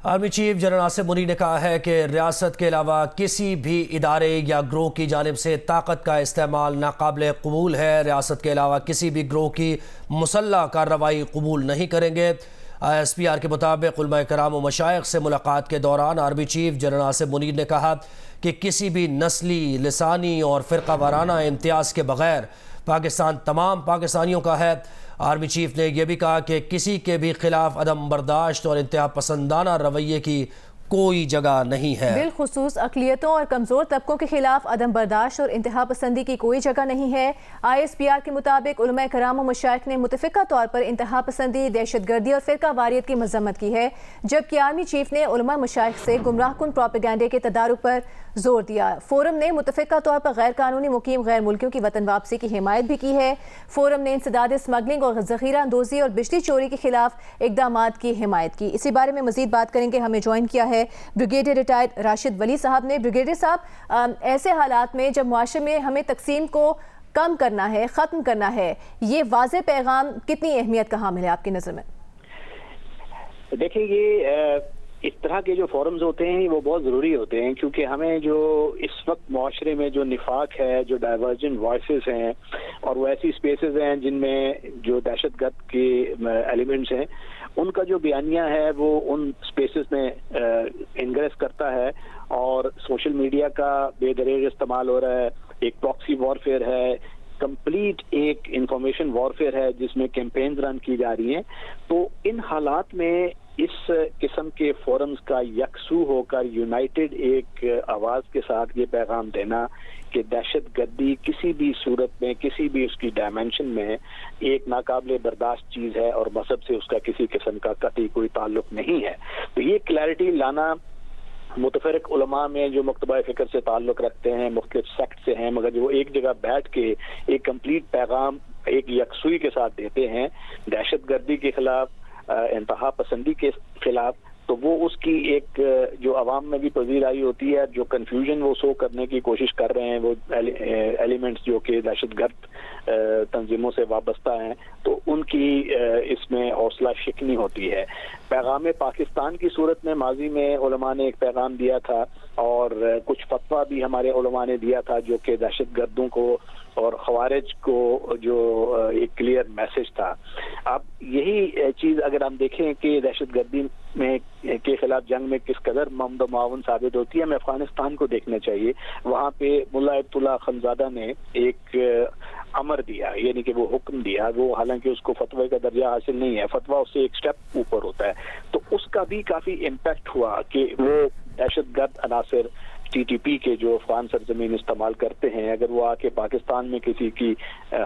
Army chief general Asif Munir نے کہا ہے کہ ریاست کے علاوہ کسی بھی ادارے یا گروہ کی جانب سے طاقت کا استعمال ناقابل قبول ہے۔ ریاست کے علاوہ کسی بھی گروہ کی مسلح کارروائی قبول نہیں کریں گے۔ SPR کے مطابق علماء کرام و مشائخ سے ملاقات کے دوران army chief general Asif Munir نے کہا کہ کسی بھی نسلی، لسانی اور فرقہ وارانہ امتیاز کے بغیر پاکستان تمام پاکستانیوں کا ہے۔ آرمی چیف نے یہ بھی کہا کہ کسی کے بھی خلاف عدم برداشت اور انتہا پسندانہ رویے کی کوئی جگہ نہیں ہے۔ بالخصوص اقلیتوں اور کمزور طبقوں کے خلاف عدم برداشت اور انتہا پسندی کی کوئی جگہ نہیں ہے۔ ISPR کے مطابق علماء کرام و مشائخ نے متفقہ طور پر انتہا پسندی، دہشت گردی اور فرقہ واریت کی مذمت کی ہے، جبکہ آرمی چیف نے علماء مشائخ سے گمراہ کن پروپیگنڈے کے تدارک پر زور دیا۔ فورم نے متفقہ طور پر غیر قانونی مقیم غیر ملکیوں کی وطن واپسی کی حمایت بھی کی ہے۔ فورم نے انسداد اسمگلنگ اور ذخیرہ اندوزی اور بجلی چوری کے خلاف اقدامات کی حمایت کی۔ اسی بارے میں مزید بات کریں گے، ہمیں جوائن کیا ہے بریگیڈیئر ریٹائرڈ راشد ولی صاحب نے۔ بریگیڈیئر صاحب، ایسے حالات میں جب معاشرے میں ہمیں تقسیم کو کم کرنا ہے، ختم کرنا ہے، یہ واضح پیغام کتنی اہمیت کا حامل ہے آپ کی نظر میں؟ دیکھیں، یہ اس طرح کے جو فورمز ہوتے ہیں وہ بہت ضروری ہوتے ہیں، کیونکہ ہمیں جو اس وقت معاشرے میں جو نفاق ہے، جو ڈائیورجنٹ وائسز ہیں اور وہ ایسی سپیسز ہیں جن میں جو دہشت گرد کے ایلیمنٹس ہیں، ان کا جو بیانیہ ہے وہ ان سپیسز میں انگریس کرتا ہے، اور سوشل میڈیا کا بے دریغ استعمال ہو رہا ہے، ایک پراکسی وارفیئر ہے، کمپلیٹ ایک انفارمیشن وارفیئر ہے جس میں کیمپینز رن کی جا رہی ہیں۔ تو ان حالات میں اس قسم کے فورمز کا یکسو ہو کر یونائٹڈ ایک آواز کے ساتھ یہ پیغام دینا کہ دہشت گردی کسی بھی صورت میں، کسی بھی اس کی ڈائمنشن میں ایک ناقابل برداشت چیز ہے اور مذہب سے اس کا کسی قسم کا قطعی کوئی تعلق نہیں ہے، تو یہ کلیئرٹی لانا متفرق علماء میں جو مکتبہ فکر سے تعلق رکھتے ہیں، مختلف سیکٹ سے ہیں، مگر جو ایک جگہ بیٹھ کے ایک کمپلیٹ پیغام ایک یکسوئی کے ساتھ دیتے ہیں دہشت گردی کے خلاف، انتہا پسندی کے خلاف، تو وہ اس کی ایک جو عوام میں بھی پذیر آئی ہوتی ہے، جو کنفیوژن وہ سو کرنے کی کوشش کر رہے ہیں وہ ایلیمنٹس جو کہ دہشت گرد تنظیموں سے وابستہ ہیں، تو ان کی اس میں حوصلہ شکنی ہوتی ہے۔ پیغام پاکستان کی صورت میں ماضی میں علماء نے ایک پیغام دیا تھا اور کچھ فتویٰ بھی ہمارے علماء نے دیا تھا جو کہ دہشت گردوں کو اور خوارج کو جو ایک کلیئر میسج تھا۔ اب یہی چیز اگر ہم دیکھیں کہ دہشت گردی میں کے خلاف جنگ میں کس قدر ممد و معاون ثابت ہوتی ہے، ہمیں افغانستان کو دیکھنا چاہیے۔ وہاں پہ ملا عبد اللہ خنزادہ نے ایک امر دیا، یعنی کہ وہ حکم دیا، وہ حالانکہ اس کو فتوی کا درجہ حاصل نہیں ہے، فتویٰ اس سے ایک سٹیپ اوپر ہوتا ہے، تو اس کا بھی کافی امپیکٹ ہوا کہ وہ دہشت گرد عناصر TTP کے جو افغان سرزمین استعمال کرتے ہیں، اگر وہ آ کے پاکستان میں کسی کی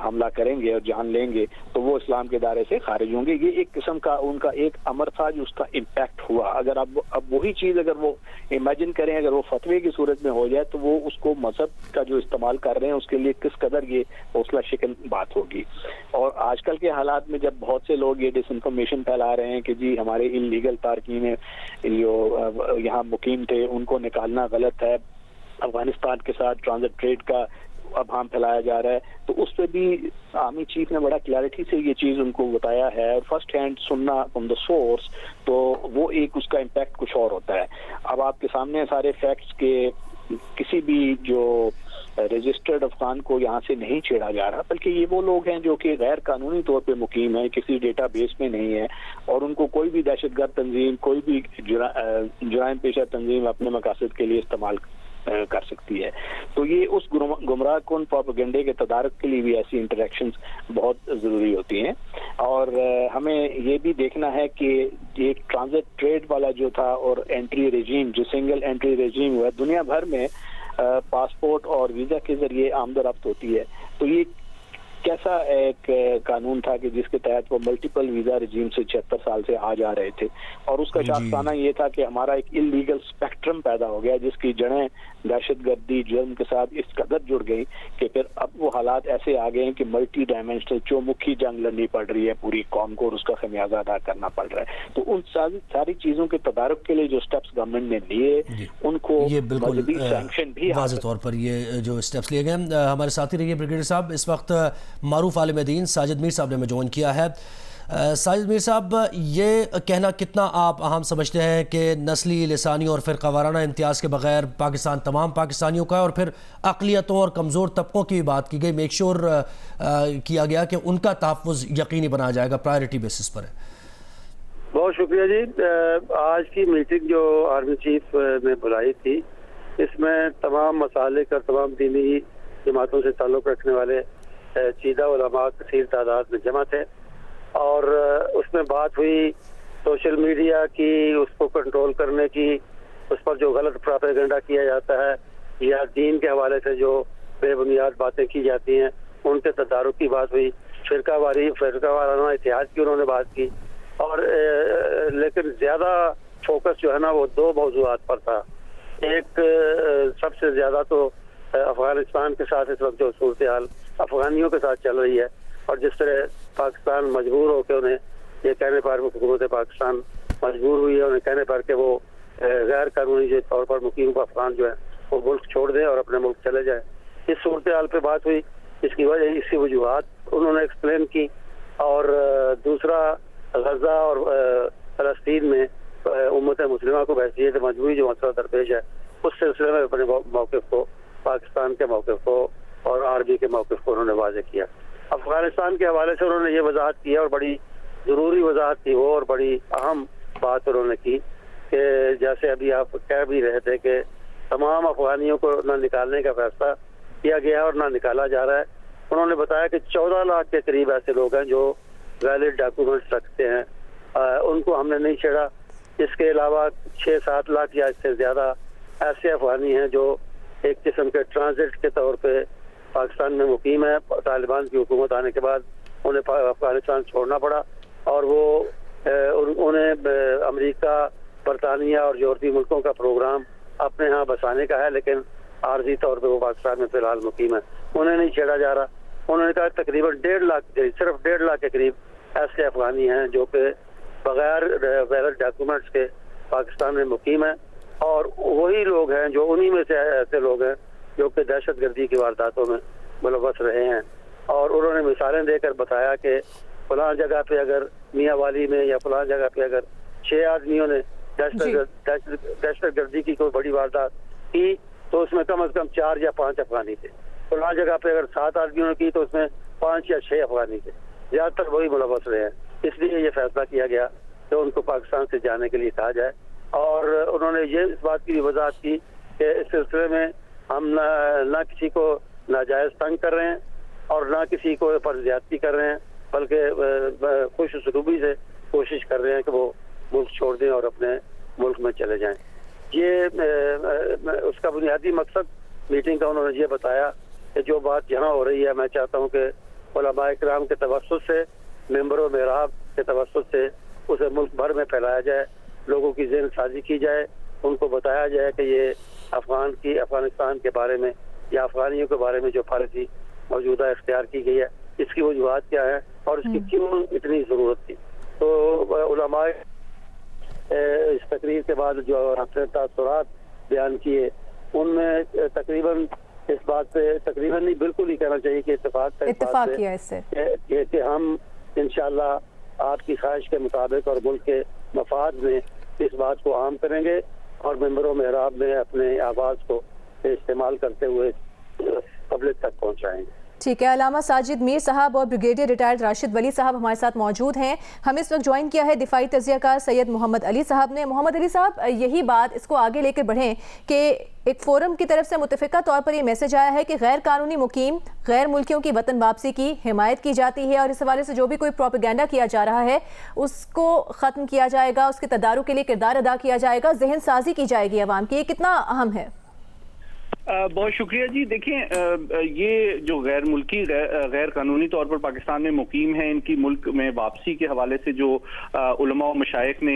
حملہ کریں گے اور جان لیں گے تو وہ اسلام کے دائرے سے خارج ہوں گے۔ یہ ایک قسم کا ان کا ایک امر تھا جو اس کا امپیکٹ ہوا۔ اگر اب وہی چیز اگر وہ امیجن کریں، اگر وہ فتوی کی صورت میں ہو جائے تو وہ اس کو مذہب کا جو استعمال کر رہے ہیں اس کے لیے کس قدر یہ حوصلہ شکن بات ہوگی۔ اور آج کل کے حالات میں جب بہت سے لوگ یہ ڈس انفارمیشن پھیلا رہے ہیں کہ جی ہمارے انلیگل تارکین جو یہاں مقیم تھے ان کو نکالنا غلط ہے، افغانستان کے ساتھ ٹرانزٹ ٹریڈ کا ابہام پھیلایا جا رہا ہے، تو اس پہ بھی آرمی چیف نے بڑا کلیئرٹی سے یہ چیز ان کو بتایا ہے، اور فرسٹ ہینڈ سننا فرام دا سورس، تو وہ ایک اس کا امپیکٹ کچھ اور ہوتا ہے۔ اب آپ کے سامنے سارے فیکٹس کے کسی بھی جو رجسٹرڈ افغان کو یہاں سے نہیں چھیڑا جا رہا، بلکہ یہ وہ لوگ ہیں جو کہ غیر قانونی طور پہ مقیم ہیں، کسی ڈیٹا بیس میں نہیں ہے، اور ان کو کوئی بھی دہشت گرد تنظیم، کوئی بھی جرائم پیشہ تنظیم اپنے مقاصد کے لیے استعمال کر سکتی ہے۔ تو یہ اس گمراہ کن پروپیگنڈے کے تدارک کے لیے بھی ایسی انٹریکشنز بہت ضروری ہوتی ہیں، اور ہمیں یہ بھی دیکھنا ہے کہ ایک ٹرانزٹ ٹریڈ والا جو تھا اور انٹری ریجیم جو سنگل انٹری ریجیم ہوا دنیا بھر میں پاسپورٹ اور ویزا کے ذریعے آمد و رفت ہوتی ہے، تو یہ کیسا ایک قانون تھا کہ جس کے تحت وہ ملٹیپل ویزا رجیم سے 76 سال سے آ جا رہے تھے، اور اس کا شاخسانہ یہ تھا کہ ہمارا ایک انلیگل اسپیکٹرم پیدا ہو گیا جس کی جڑیں دہشت گردی جرم کے ساتھ اس قدر جڑ گئی کہ پھر اب وہ حالات ایسے آ گئے ہیں کہ ملٹی ڈائمینشنل چومکھی جنگ لڑنی پڑ رہی ہے پوری قوم کو، اور اس کا خمیازہ ادا کرنا پڑ رہا ہے۔ تو ان ساری چیزوں کے تدارک کے لیے جو سٹیپس گورنمنٹ نے لیے ان کو مذہبی سینکشن بھی واضح طور پر یہ جو سٹیپس لیے گئے۔ ہمارے ساتھی رہیے بریگیڈیئر صاحب، اس وقت معروف عالم دین ساجد میر صاحب نے ہمیں جوائن کیا ہے۔ ساجد میر صاحب، یہ کہنا کتنا آپ اہم سمجھتے ہیں کہ نسلی، لسانی اور فرقہ وارانہ امتیاز کے بغیر پاکستان تمام پاکستانیوں کا ہے، اور پھر اقلیتوں اور کمزور طبقوں کی بات کی گئی، میک شور کیا گیا کہ ان کا تحفظ یقینی بنایا جائے گا، پرائرٹی بیسس پر ہے؟ بہت شکریہ جی. آج کی میٹنگ جو آرمی چیف نے بلائی تھی، اس میں تمام مسالک اور تمام دینی جماعتوں سے تعلق رکھنے والے چیدہ علماء کثیر تعداد میں جمع تھے، اور اس میں بات ہوئی سوشل میڈیا کی، اس کو کنٹرول کرنے کی، اس پر جو غلط پروپیگنڈا کیا جاتا ہے یا دین کے حوالے سے جو بے بنیاد باتیں کی جاتی ہیں ان کے تدارک کی بات ہوئی، فرقہ وارانہ اتحاد کی انہوں نے بات کی، اور لیکن زیادہ فوکس جو ہے نا وہ دو موضوعات پر تھا. ایک سب سے زیادہ تو افغانستان کے ساتھ اس وقت جو صورتحال افغانیوں کے ساتھ چل رہی ہے، اور جس طرح پاکستان مجبور ہو کے انہیں یہ کہنے پر حکومت پاکستان مجبور ہوئی ہے انہیں کہنے پر کہ وہ غیر قانونی طور پر مقیم افغان جو ہے وہ ملک چھوڑ دیں اور اپنے ملک چلے جائیں. اس صورتحال پہ بات ہوئی، اس کی وجہ اس کی وجوہات انہوں نے ایکسپلین کی. اور دوسرا غزہ اور فلسطین میں امت مسلمہ کو بحیثیت مجبوری جو مسئلہ درپیش ہے اس سلسلے میں اپنے موقف کو، پاکستان کے موقف کو اور آرمی کے موقف کو انہوں نے واضح کیا. افغانستان کے حوالے سے انہوں نے یہ وضاحت کی اور بڑی ضروری وضاحت تھی وہ، اور بڑی اہم بات انہوں نے کی کہ جیسے ابھی آپ کہہ بھی رہے تھے کہ تمام افغانیوں کو نہ نکالنے کا فیصلہ کیا گیا ہے اور نہ نکالا جا رہا ہے. انہوں نے بتایا کہ 14 لاکھ کے قریب ایسے لوگ ہیں جو ویلڈ ڈاکومنٹس رکھتے ہیں، ان کو ہم نے نہیں چھیڑا. اس کے علاوہ 6-7 لاکھ یا اس سے زیادہ ایسے افغانی ہیں جو ایک قسم کے ٹرانزٹ کے طور پہ پاکستان میں مقیم ہے. طالبان کی حکومت آنے کے بعد انہیں افغانستان چھوڑنا پڑا، اور وہ انہیں امریکہ، برطانیہ اور یورپی ملکوں کا پروگرام اپنے ہاں بسانے کا ہے، لیکن عارضی طور پہ وہ پاکستان میں فی الحال مقیم ہے، انہیں نہیں چھیڑا جا رہا. انہوں نے کہا تقریباً 1.5 لاکھ، صرف 1.5 لاکھ کے قریب ایسے افغانی ہیں جو کہ بغیر ویلڈ ڈاکومنٹس کے پاکستان میں مقیم ہیں، اور وہی لوگ ہیں جو انہی میں سے ایسے لوگ ہیں جو کہ دہشت گردی کی وارداتوں میں ملوث رہے ہیں. اور انہوں نے مثالیں دے کر بتایا کہ فلاں جگہ پہ اگر میاں والی میں یا فلاں جگہ پہ اگر 6 آدمیوں نے دہشت گردی کی کوئی بڑی واردات کی تو اس میں کم از کم 4 یا 5 افغانی تھے. فلاں جگہ پہ اگر 7 آدمیوں نے کی تو اس میں 5 یا 6 افغانی تھے، زیادہ تر وہی ملوث رہے ہیں. اس لیے یہ فیصلہ کیا گیا کہ ان کو پاکستان سے جانے کے لیے کہا جائے. اور انہوں نے یہ اس بات کی بھی وضاحت کی کہ اس سلسلے میں ہم نہ کسی کو ناجائز تنگ کر رہے ہیں اور نہ کسی کو پر زیادتی کر رہے ہیں، بلکہ خوش اسلوبی سے کوشش کر رہے ہیں کہ وہ ملک چھوڑ دیں اور اپنے ملک میں چلے جائیں. یہ اس کا بنیادی مقصد میٹنگ کا انہوں نے یہ بتایا کہ جو بات یہاں ہو رہی ہے، میں چاہتا ہوں کہ علماء کرام کے توسط سے، ممبر و محراب کے توسط سے اسے ملک بھر میں پھیلایا جائے، لوگوں کی ذہن سازی کی جائے، ان کو بتایا جائے کہ یہ افغانستان کے بارے میں یا افغانیوں کے بارے میں جو پالیسی موجودہ اختیار کی گئی ہے اس کی وجوہات کیا ہے اور اس کی کیوں اتنی ضرورت تھی. تو علماء اس تقریر کے بعد جو اپنے تاثرات بیان کیے ان میں تقریباً اس بات پہ تقریباً نہیں بالکل ہی کہنا چاہیے کہ اتفاق کیا اس سے کہ ہم انشاءاللہ آپ کی خواہش کے مطابق اور ملک کے مفاد میں اس بات کو عام کریں گے اور ممبر و محراب میں اپنے آواز کو استعمال کرتے ہوئے پبلک تک پہنچائیں گے. ٹھیک ہے. علامہ ساجد میر صاحب اور بریگیڈیئر ریٹائرڈ راشد ولی صاحب ہمارے ساتھ موجود ہیں. ہم اس وقت جوائن کیا ہے دفاعی تجزیہ کار سید محمد علی صاحب نے. محمد علی صاحب، یہی بات اس کو آگے لے کر بڑھیں کہ ایک فورم کی طرف سے متفقہ طور پر یہ میسج آیا ہے کہ غیر قانونی مقیم غیر ملکیوں کی وطن واپسی کی حمایت کی جاتی ہے، اور اس حوالے سے جو بھی کوئی پروپیگنڈا کیا جا رہا ہے اس کو ختم کیا جائے گا، اس کے تدارک کے لیے کردار ادا کیا جائے گا، ذہن سازی کی جائے گی عوام کی. یہ کتنا اہم ہے؟ بہت شکریہ جی. دیکھیں، یہ جو غیر ملکی غیر قانونی طور پر پاکستان میں مقیم ہیں، ان کی ملک میں واپسی کے حوالے سے جو علماء و مشائخ نے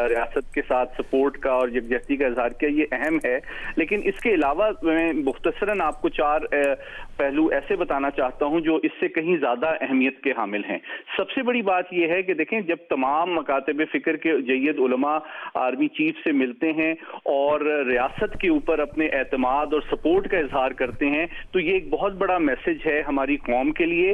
ریاست کے ساتھ سپورٹ کا اور یکجہتی کا اظہار کیا، یہ اہم ہے. لیکن اس کے علاوہ میں مختصراً آپ کو 4 پہلو ایسے بتانا چاہتا ہوں جو اس سے کہیں زیادہ اہمیت کے حامل ہیں. سب سے بڑی بات یہ ہے کہ دیکھیں، جب تمام مکاتب فکر کے جید علماء آرمی چیف سے ملتے ہیں اور ریاست کے اوپر اپنے اعتماد اور سپورٹ کا اظہار کرتے ہیں تو یہ ایک بہت بڑا میسج ہے ہماری قوم کے لیے,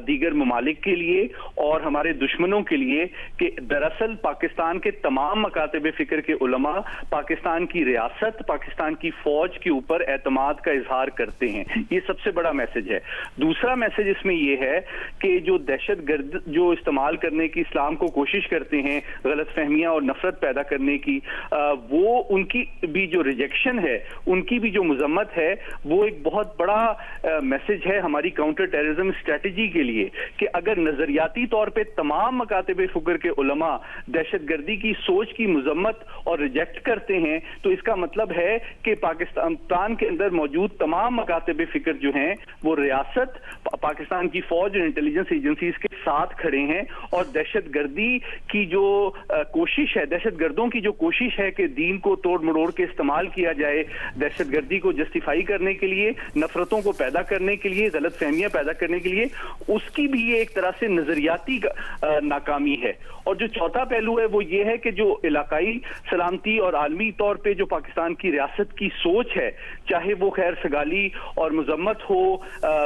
دیگر ممالک کے لیے اور ہمارے دشمنوں کے لیے کہ دراصل پاکستان کے تمام مکاتب فکر کے علماء پاکستان کی ریاست, پاکستان کی فوج کے اوپر اعتماد کا اظہار کرتے ہیں. یہ سب سے بڑا میسج ہے. دوسرا میسج اس میں یہ ہے کہ جو دہشت گرد جو استعمال کرنے کی اسلام کو کوشش کرتے ہیں غلط فہمیاں اور نفرت پیدا کرنے کی, وہ ان کی بھی جو ریجیکشن ہے, ان کی بھی جو مذمت ہے, وہ ایک بہت بڑا میسج ہے ہماری کاؤنٹر ٹیررزم اسٹریٹجی کے لیے کہ اگر نظریاتی طور پہ تمام مکاتب فکر کے علماء دہشت گردی کی سوچ کی مذمت اور ریجیکٹ کرتے ہیں تو اس کا مطلب ہے کہ پاکستان کے اندر موجود تمام مکاتب فکر جو ہیں وہ ریاست, پاکستان کی فوج اور انٹیلیجنس ایجنسیز کے ساتھ کھڑے ہیں, اور دہشت گردی کی جو کوشش ہے, دہشت گردوں کی جو کوشش ہے کہ دین کو توڑ مڑوڑ کے استعمال کیا جائے دہشت گردی کو جسٹیفائی کرنے کے لیے, نفرتوں کو پیدا کرنے کے لیے, غلط فہمیاں پیدا کرنے کے لیے, اس کی بھی یہ ایک طرح سے نظریاتی ناکامی ہے. اور جو چوتھا پہلو ہے وہ یہ ہے کہ جو علاقائی سلامتی اور عالمی طور پہ جو پاکستان کی ریاست کی سوچ ہے, چاہے وہ خیر سگالی اور مذمت ہو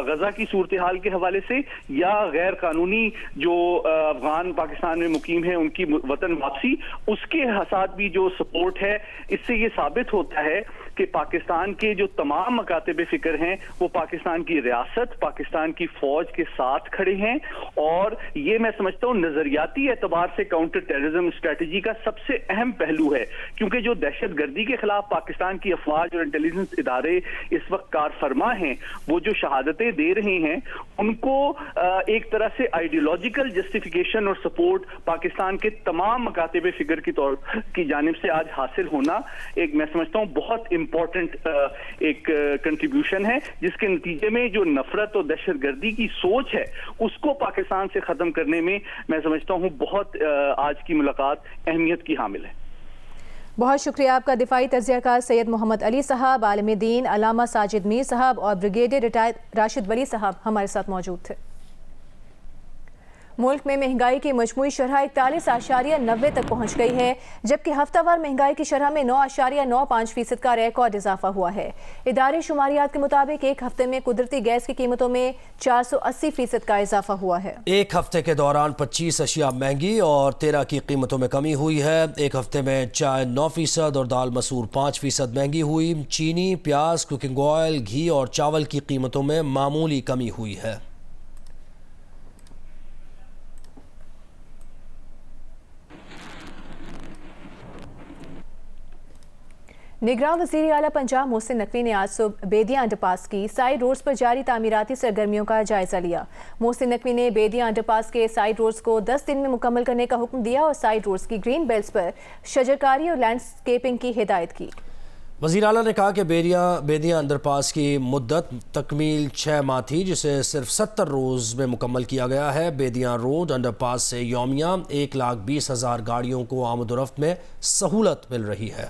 غزہ کی صورتحال کے حوالے سے یا غیر قانونی جو افغان پاکستان میں مقیم ہیں ان کی وطن واپسی, اس کے ساتھ بھی جو سپورٹ ہے, اس سے یہ ثابت ہوتا ہے کہ پاکستان کے جو تمام مکاتب فکر ہیں وہ پاکستان کی ریاست, پاکستان کی فوج کے ساتھ کھڑے ہیں. اور یہ میں سمجھتا ہوں نظریاتی اعتبار سے کاؤنٹر ٹیررزم اسٹریٹجی کا سب سے اہم پہلو ہے, کیونکہ جو دہشت گردی کے خلاف پاکستان کی افواج اور انٹیلیجنس ادارے اس وقت کار فرما ہیں, وہ جو شہادتیں دے رہے ہیں ان کو ایک طرح سے آئیڈیولوجیکل جسٹیفیکیشن اور سپورٹ پاکستان کے تمام مکاتب فکر کی جانب سے آج حاصل ہونا ایک میں سمجھتا ہوں بہت امپورٹنٹ ایک کنٹریبیوشن ہے, جس کے نتیجے میں جو نفرت اور دہشت گردی کی سوچ ہے اس کو پاکستان سے ختم کرنے میں میں سمجھتا ہوں بہت آج کی ملاقات اہمیت کی حامل ہے. بہت شکریہ آپ کا. دفاعی تجزیہ کار سید محمد علی صاحب, عالم دین علامہ ساجد میر صاحب اور بریگیڈیئر ریٹائر راشد ولی صاحب ہمارے ساتھ موجود تھے. ملک میں مہنگائی کی مجموعی شرح 41.90 تک پہنچ گئی ہے, جبکہ ہفتہ وار مہنگائی کی شرح میں 9.95% کا ریکارڈ اضافہ ہوا ہے. ادارے شماریات کے مطابق ایک ہفتے میں قدرتی گیس کی قیمتوں میں 480% کا اضافہ ہوا ہے. ایک ہفتے کے دوران 25 اشیاء مہنگی اور 13 کی قیمتوں میں کمی ہوئی ہے. ایک ہفتے میں چائے 9% اور دال مسور 5% مہنگی ہوئی. چینی, پیاز, کوکنگ آئل, گھی اور چاول کی قیمتوں میں معمولی کمی ہوئی ہے. نگراں وزیر اعلیٰ پنجاب محسن نقوی نے آج صبح بیدیاں انڈر پاس کی سائیڈ روڈز پر جاری تعمیراتی سرگرمیوں کا جائزہ لیا. محسن نقوی نے بیدیاں انڈر پاس کے سائیڈ روڈز کو 10 دن میں مکمل کرنے کا حکم دیا اور سائیڈ روڈز کی گرین بیلٹس پر شجرکاری اور لینڈسکیپنگ کی ہدایت کی. وزیر اعلیٰ نے کہا کہ بیدیاں انڈر پاس کی مدت تکمیل 6 ماہ تھی, جسے صرف 70 روز میں مکمل کیا گیا ہے. بیدیاں روڈ انڈر پاس سے یومیہ 1,20,000 گاڑیوں کو آمد و رفت میں سہولت مل رہی ہے.